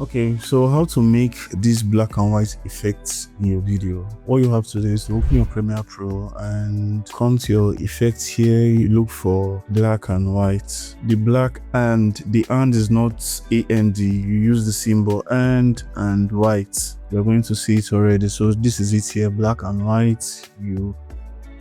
Okay, so how to make these black and white effects in your video? All you have to do is to open your Premiere Pro and come to your effects here. You look for black and white. The black and the and is not AND. You use the symbol and white. You're going to see it already. So this is it here, black and white. You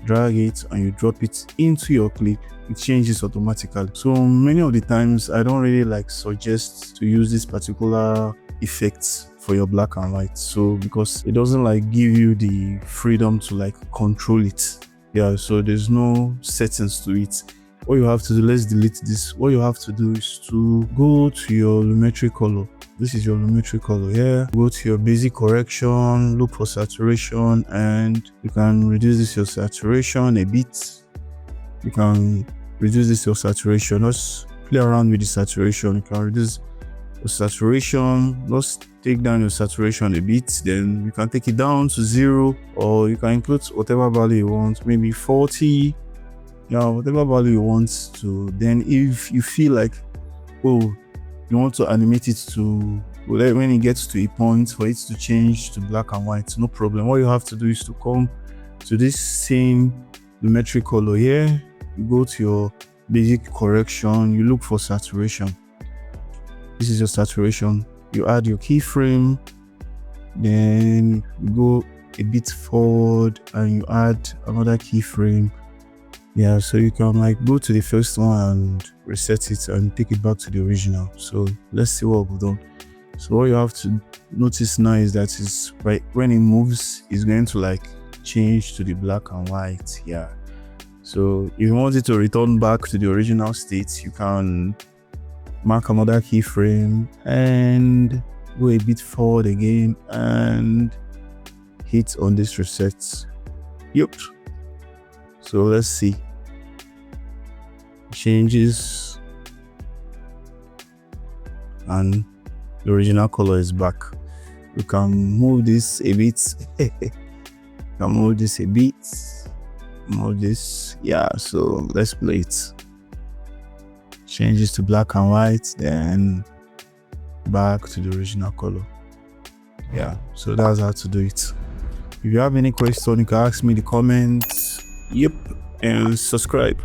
drag it and you drop it into your clip. It changes automatically. So many of the times I don't really suggest to use this particular effect for your black and white, so because it doesn't give you the freedom to control it. Yeah, so there's no settings to it. All you have to do, let's delete this. What you have to do is to go to your Lumetri Color. This is your Lumetri Color here. Go to your basic correction, look for saturation, and you can reduce this your saturation a bit. You can reduce this your saturation. Just play around with the saturation. You can reduce your saturation. Just take down your saturation a bit. Then you can take it down to 0, or you can include whatever value you want, maybe 40. Yeah, whatever value you want to. Then if you feel you want to animate it to when it gets to a point for it to change to black and white, no problem. All you have to do is to come to this same Lumetri Color here. You go to your basic correction, you look for saturation. This is your saturation. You add your keyframe, then you go a bit forward and you add another keyframe. Yeah, so you can go to the first one and reset it and take it back to the original. So let's see what we've done. So what you have to notice now is that when it moves, it's going to change to the black and white. Yeah, so if you want it to return back to the original state, you can mark another keyframe and go a bit forward again and hit on this reset. Yep. So let's see. Changes and the original color is back. You can move this a bit. Move this. Yeah, so let's play it. Changes to black and white, then back to the original color. Yeah, so that's how to do it. If you have any question, you can ask me in the comments. Yep, and subscribe.